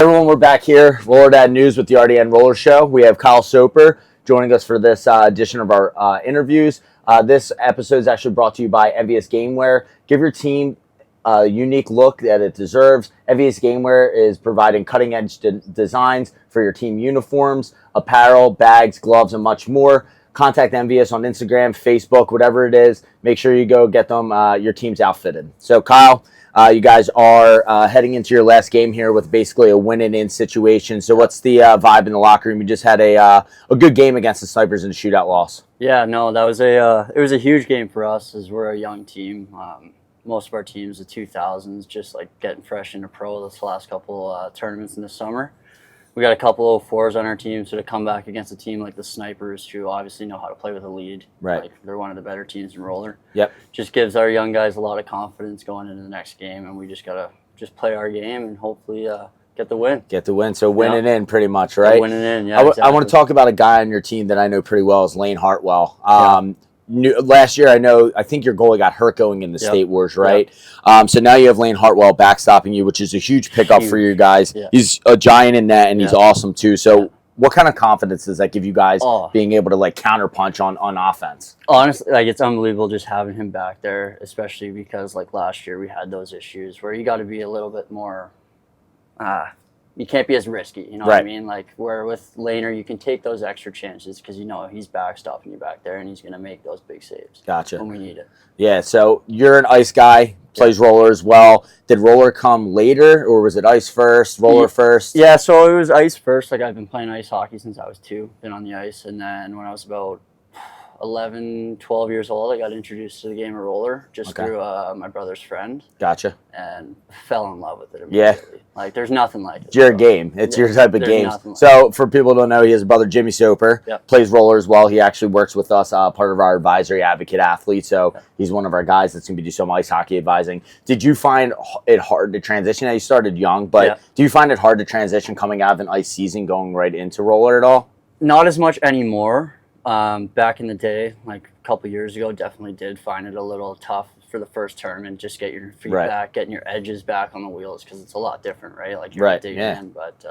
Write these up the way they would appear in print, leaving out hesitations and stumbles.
Everyone, we're back here, Roller Dad News with the RDN Roller Show. We have Kyle Soper joining us for this edition of our interviews. This episode is actually brought to you by Envious Gameware. Give your team a unique look that it deserves. Envious Gameware is providing cutting-edge designs for your team uniforms, apparel, bags, gloves, and much more. Contact Envious on Instagram, Facebook, whatever it is. Make sure you go get them your team's outfitted. So, Kyle, you guys are heading into your last game here with basically a win-and-in situation. So what's the vibe in the locker room? You just had a good game against the Snipers in a shootout loss. Yeah, no, that was it was a huge game for us as we're a young team. Most of our teams, the 2000s, just like getting fresh into pro this last couple tournaments in the summer. We got a couple of 04s on our team, so to come back against a team like the Snipers, who obviously know how to play with a lead, right? Like they're one of the better teams in roller. Yep. Just gives our young guys a lot of confidence going into the next game, and we just gotta play our game and hopefully get the win. Get the win. So winning in pretty much, right? Yeah, winning in, yeah. I want to talk about a guy on your team that I know pretty well is Lane Hartwell. Last year, I think your goalie got hurt going in the State Wars, right? So now you have Lane Hartwell backstopping you, which is a huge pickup for you guys. Yeah. He's a giant in net, and he's awesome too. So what kind of confidence does that give you guys being able to like counterpunch on offense? Honestly, like it's unbelievable just having him back there, especially because like last year we had those issues where you got to be a little bit more. You can't be as risky, you know what I mean? Like, where with Laner, you can take those extra chances because you know he's backstopping you back there and he's going to make those big saves. Gotcha. When we need it. Yeah, so you're an ice guy, plays roller as well. Did roller come later, or was it ice first, roller first? Yeah, so it was ice first. Like, I've been playing ice hockey since I was 2, been on the ice. And then when I was about 11, 12 years old, I got introduced to the game of roller just through my brother's friend. Gotcha. And fell in love with it immediately. Yeah. Like, there's nothing like it. It's your game. It's your type of game. So, for people who don't know, he has a brother, Jimmy Soper, plays roller as well. He actually works with us, part of our advisory advocate athlete. So, he's one of our guys that's going to be doing some ice hockey advising. Did you find it hard to transition? Now, you started young, but do you find it hard to transition coming out of an ice season going right into roller at all? Not as much anymore. Back in the day, like a couple years ago, definitely did find it a little tough for the first tournament. Just get your feet back, getting your edges back on the wheels because it's a lot different, right? Like you're digging in, but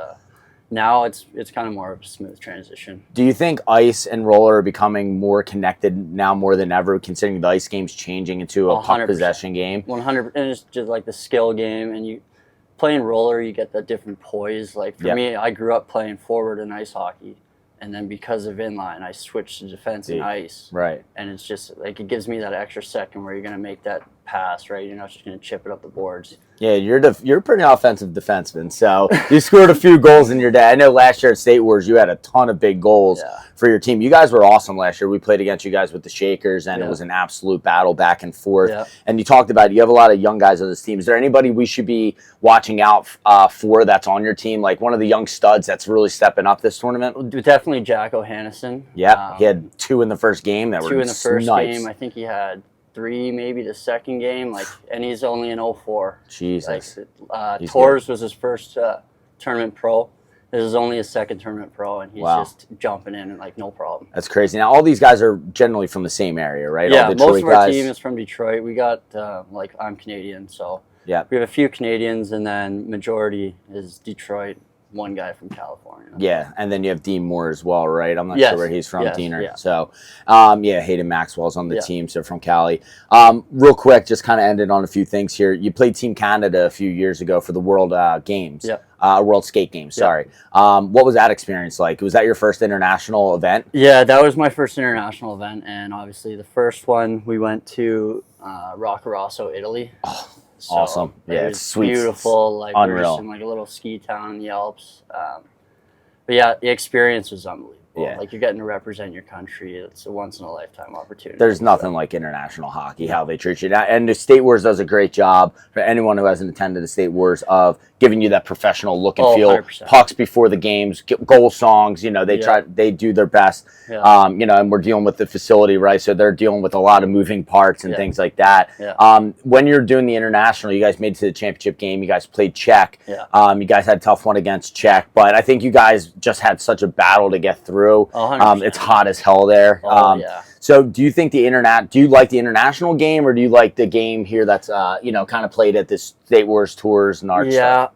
now it's kind of more of a smooth transition. Do you think ice and roller are becoming more connected now more than ever, considering the ice game's changing into a puck possession game? 100%, and it's just like the skill game, and you playing roller, you get that different poise. Like for me, I grew up playing forward in ice hockey. And then because of inline, I switched to defense and ice. Right. And it's just like it gives me that extra second where you're going to make that pass, right? You're not just going to chip it up the boards. Yeah, you're a pretty offensive defenseman. So you scored a few goals in your day. I know last year at State Wars, you had a ton of big goals for your team. You guys were awesome last year. We played against you guys with the Shakers, and it was an absolute battle back and forth. Yeah. And you talked about you have a lot of young guys on this team. Is there anybody we should be watching out for that's on your team? Like one of the young studs that's really stepping up this tournament? Definitely Jack O'Hannison. Yeah, he had 2 in the first game. That were 2 in the first game. I think he had 3 maybe the second game, like, and he's only in 04. Jesus. Like, Tours was his first tournament pro. This is only his second tournament pro, and he's just jumping in and like no problem. That's crazy. Now all these guys are generally from the same area, right? Yeah, all most of our team is from Detroit. We got like I'm Canadian, so we have a few Canadians, and then majority is Detroit. 1 guy from California. Yeah, and then you have Dean Moore as well, right? I'm not sure where he's from, Diener. Yeah. So, Hayden Maxwell's on the team, so from Cali. Real quick, just kind of ended on a few things here. You played Team Canada a few years ago for the World Games. World Skate Games, sorry. What was that experience like? Was that your first international event? Yeah, that was my first international event, and obviously the first one we went to Roccaraso, Italy. Oh. So awesome. Yeah, it's sweet. Beautiful. Like unreal. We were just in like a little ski town in the Alps. But yeah, the experience was unbelievable. Yeah. Like you're getting to represent your country. It's a once in a lifetime opportunity. There's nothing like international hockey, how they treat you. And the State Wars does a great job for anyone who hasn't attended the State Wars of giving you that professional look and feel. 100%. Pucks before the games, goal songs, they do their best. Yeah. And we're dealing with the facility, right? So they're dealing with a lot of moving parts and things like that. Yeah. When you're doing the international, you guys made it to the championship game. You guys played Czech. Yeah. You guys had a tough one against Czech, but I think you guys just had such a battle to get through. 100%. It's hot as hell there. So do you think do you like the international game, or do you like the game here that's kind of played at this State Wars tours and art stuff?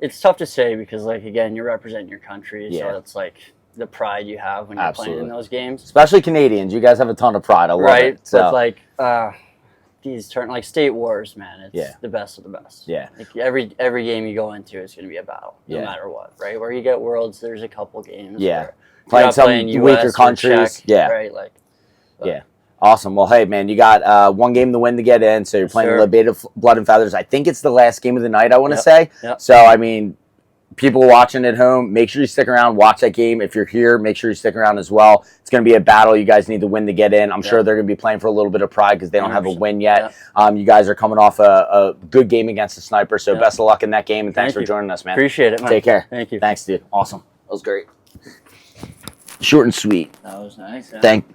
it's tough to say because, like, again, you're representing your country, Yeah. so it's like the pride you have when you're playing in those games. Especially Canadians, you guys have a ton of pride. I love it. So it's like these like state wars, man. It's the best of the best. Yeah. Like every game you go into is going to be a battle, no matter what, right? Where you get worlds, there's a couple games. Yeah. Where Playing some weaker countries. Czech, right? Like. Yeah. Awesome. Well, hey, man, you got one game to win to get in, so you're playing Libated Blood and Feathers. I think it's the last game of the night, I want to say. Yep. So, I mean, people watching at home, make sure you stick around, watch that game. If you're here, make sure you stick around as well. It's going to be a battle. You guys need to win to get in. I'm sure they're going to be playing for a little bit of pride because they don't have a win yet. You guys are coming off a good game against the Sniper, so best of luck in that game, and thanks for joining us, man. Appreciate it, man. Take care. Thank you. Thanks, dude. Awesome. That was great. Short and sweet. That was nice. Thank.